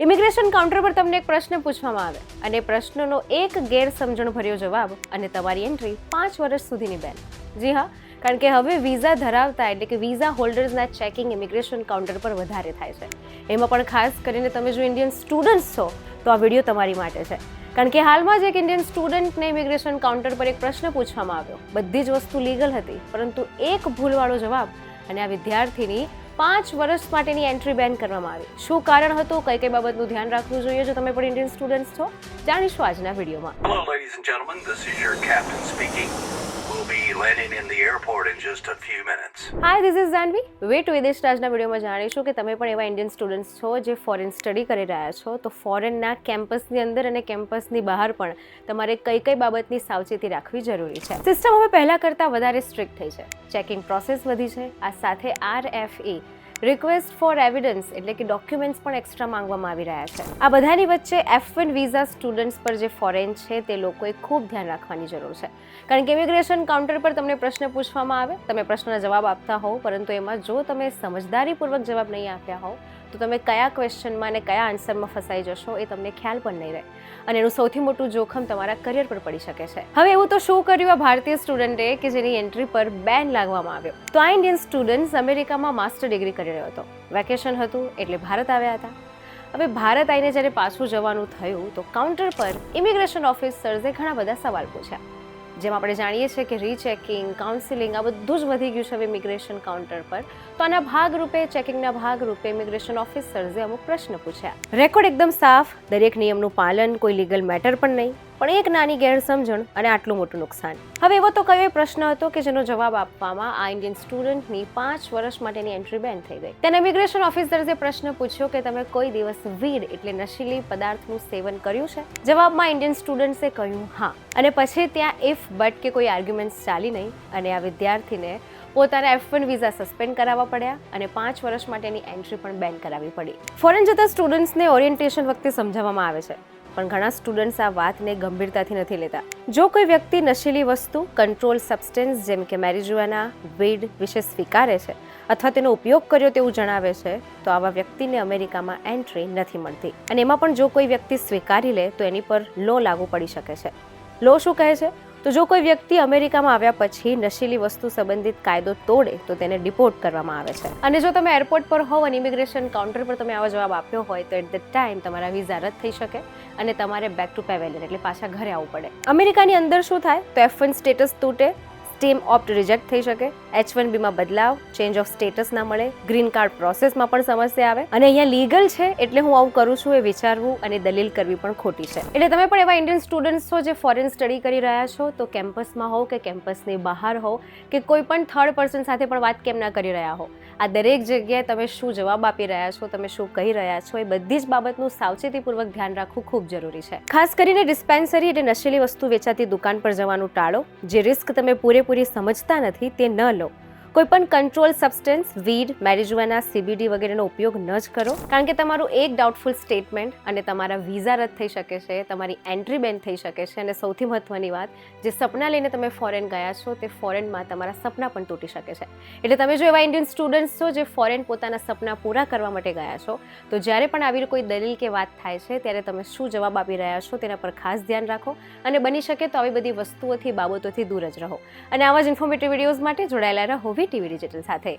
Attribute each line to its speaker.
Speaker 1: Immigration counter પર તમને એક પ્રશ્ન પૂછવામાં આવે અને પ્રશ્નનો એક ગેરસમજણભર્યો જવાબ અને તમારી એન્ટ્રી 5 વર્ષ સુધીની બેન. જી હા, કારણ કે હવે વિઝા ધરાવતા એટલે કે વિઝા હોલ્ડર્સના ચેકિંગ ઇમિગ્રેશન કાઉન્ટર પર વધારે થાય છે. એમાં પણ ખાસ કરીને તમે જો ઇન્ડિયન સ્ટુડન્ટ્સ છો તો આ વિડીયો તમારી માટે છે. કારણ કે હાલમાં જ એક ઇન્ડિયન સ્ટુડન્ટને ઇમિગ્રેશન કાઉન્ટર પર એક પ્રશ્ન પૂછવામાં આવ્યો. બધી જ વસ્તુ લીગલ હતી, પરંતુ એક ભૂલવાળો જવાબ અને આ વિદ્યાર્થીની 5 વર્ષ માટેની એન્ટ્રી બેન કરવામાં આવી. શું કારણ હતું, કઈ કઈ બાબતનું ધ્યાન રાખવું જોઈએ જો તમે પણ ઇન્ડિયન સ્ટુડન્ટ્સ છો, જાણીશું આજના વિડીયોમાં.
Speaker 2: Hello, ladies and gentlemen. This is your captain speaking. We'll be landing in the airport in just a few minutes.
Speaker 1: Hi, this is Janvi. Way to Videsh આજના વિડીયોમાં જાણીશું કે તમે પણ એવા ઇન્ડિયન સ્ટુડન્ટ્સ છો જે ફોરેન સ્ટડી કરી રહ્યા છો, તો ફોરેનના કેમ્પસની અંદર અને કેમ્પસની બહાર પણ તમારે કઈ કઈ બાબતની સાવચેતી રાખવી જરૂરી છે. સિસ્ટમ હવે પહેલા કરતાં વધારે સ્ટ્રિક્ટ થઈ છે. ચેકિંગ પ્રોસેસ વધી છે. આ સાથે RFE રિક્વેસ્ટ ફોર એવિડન્સ એટલે કે ડોક્યુમેન્ટ્સ પણ એક્સ્ટ્રા માંગવામાં આવી રહ્યા છે. આ બધાની વચ્ચે F1 વિઝા સ્ટુડન્ટ્સ પર જે ફોરેન છે તે લોકોએ ખૂબ ધ્યાન રાખવાની જરૂર છે. કારણ કે ઇમિગ્રેશન કાઉન્ટર પર તમને પ્રશ્ન પૂછવામાં આવે, તમે પ્રશ્નના જવાબ આપતા હોવ, પરંતુ એમાં જો તમે સમજદારીપૂર્વક જવાબ નહીં આપ્યા હોવ તો તમે કયા ક્વેશ્ચનમાં અને કયા આન્સરમાં ફસાઈ જશો એ તમને ખ્યાલ પણ નહીં રહે અને એનું સૌથી મોટું જોખમ તમારા કરિયર પર પડી શકે છે. હવે એવું તો શું કર્યું આ ભારતીય સ્ટુડન્ટે કે જેની એન્ટ્રી પર બેન લાગવામાં આવ્યો? તો આ ઇન્ડિયન સ્ટુડન્ટ્સ અમેરિકામાં માસ્ટર ડિગ્રી કરી રહ્યો હતો. વેકેશન હતું એટલે ભારત આવ્યા હતા. હવે ભારત આવીને જ્યારે પાછું જવાનું થયું તો કાઉન્ટર પર ઇમિગ્રેશન ઓફિસર્સે ઘણા બધા સવાલ પૂછ્યા. જેમ આપણે જાણીએ છીએ કે રીચેકિંગ, કાઉન્સિલિંગ આ બધું જ વધી ગયું છે હવે ઇમિગ્રેશન કાઉન્ટર પર. તો આના ભાગરૂપે, ચેકિંગના ભાગરૂપે ઇમિગ્રેશન ઓફિસર્સે અમુક પ્રશ્ન પૂછ્યા. રેકોર્ડ એકદમ સાફ, દરેક નિયમનું પાલન, કોઈ લીગલ મેટર પણ નહીં, પણ એક નાની ગેરસમજણ અને આટલું મોટું નુકસાન. હવે એવો તો કયો પ્રશ્ન હતો કે જેનો જવાબ આપવામાં આ ઇન્ડિયન સ્ટુડન્ટની 5 વર્ષ માટેની એન્ટ્રી બેન થઈ ગઈ. તેને ઇમિગ્રેશન ઓફિસર્સે પ્રશ્ન પૂછ્યો કે તમે કોઈ દિવસ વીડ એટલે નશીલી પદાર્થનું સેવન કર્યું છે? જવાબમાં ઇન્ડિયન સ્ટુડન્ટ્સે કહ્યું હા. અને પછી ત્યાં ઇફ બટ કે કોઈ આર્ગ્યુમેન્ટ્સ ચાલી નહીં અને આ વિદ્યાર્થીને પોતાના F1 વિઝા સસ્પેન્ડ કરાવવા પડ્યા અને 5 વર્ષ માટેની એન્ટ્રી પણ બેન કરાવવી પડી. ફોરેન જતા સ્ટુડન્ટ્સને ઓરિએન્ટેશન વખતે સમજાવવામાં આવે છે, પણ ઘણા સ્ટુડન્ટ્સ આ વાતને ગંભીરતાથી નથી લેતા. જો કોઈ વ્યક્તિ નશીલી વસ્તુ, કંટ્રોલ સબસ્ટન્સ જેમ કે મેરિજુઆના, વીડ વિશે સ્વીકારે છે અથવા તેનો ઉપયોગ કર્યો તેવું જણાવે છે તો આવા વ્યક્તિને અમેરિકામાં એન્ટ્રી નથી મળતી. અને એમાં પણ જો કોઈ વ્યક્તિ સ્વીકારી લે તો એની પર લો લાગુ પડી શકે છે. લો શું કહે છે? તો જો કોઈ વ્યક્તિ અમેરિકામાં આવ્યા પછી નશીલી વસ્તુ સંબંધિત કાયદો તોડે તો તેને ડિપોર્ટ કરવામાં આવે છે. અને જો તમે એરપોર્ટ પર હોવ અને ઇમિગ્રેશન કાઉન્ટર પર તમે આવો જવાબ આપ્યો હોય તો એટ ધ ટાઈમ તમારા વિઝા રદ થઈ શકે અને તમારે બેક ટુ પેવેલિયન એટલે પાછા ઘરે આવવું પડે. અમેરિકાની અંદર શું થાય તો F1 સ્ટેટસ તૂટે, સ્ટેમ ઓપ્ટ રિજેક્ટ થઈ શકે, H1Bમાં બદલાવ, ચેન્જ ઓફ સ્ટેટસ ના મળે, ગ્રીન કાર્ડ પ્રોસેસમાં પણ સમસ્યા આવે. અને અહીંયા લીગલ છે એટલે હું આવું કરું છું એ વિચારવું અને દલીલ કરવી પણ ખોટી છે. એટલે તમે પણ એવા ઇન્ડિયન સ્ટુડન્ટ્સ છો જે ફોરેન સ્ટડી કરી રહ્યા છો તો કેમ્પસમાં હોવ કે કેમ્પસની બહાર હોવ કે કોઈ પણ થર્ડ પર્સન સાથે પણ વાત કેમ ના કરી રહ્યા હો, આ દરેક જગ્યાએ તમે શું જવાબ આપી રહ્યા છો, તમે શું કહી રહ્યા છો એ બધી જ બાબતનું સાવચેતીપૂર્વક ધ્યાન રાખવું ખૂબ જરૂરી છે. ખાસ કરીને ડિસ્પેન્સરી એટલે નશીલી વસ્તુ વેચાતી દુકાન પર જવાનું ટાળો. જે રિસ્ક તમે પૂરેપૂરી સમજતા નથી તે ન લો. કોઈ પણ કંટ્રોલ સબસ્ટન્સ, વીડ, મેરિજુઆના, CBD વગેરેનો ઉપયોગ ન જ કરો, કારણ કે તમારું એક ડાઉટફુલ સ્ટેટમેન્ટ અને તમારા વિઝા રદ થઈ શકે છે, તમારી એન્ટ્રી બેન થઈ શકે છે અને સૌથી મહત્વની વાત, જે સપના લઈને તમે ફોરેન ગયા છો તે ફોરેનમાં તમારા સપના પણ તૂટી શકે છે. એટલે તમે જો એવા ઇન્ડિયન સ્ટુડન્ટ્સ છો જે ફોરેન પોતાના સપના પૂરા કરવા માટે ગયા છો તો જ્યારે પણ આવી કોઈ દલીલ કે વાત થાય છે ત્યારે તમે શું જવાબ આપી રહ્યા છો તેના પર ખાસ ધ્યાન રાખો અને બની શકે તો આવી બધી વસ્તુઓથી, બાબતોથી દૂર જ રહો. અને આવા જ ઇન્ફોર્મેટિવ વિડીયોઝ માટે જોડાયેલા રહો ટીવી ડિજિટલ સાથે.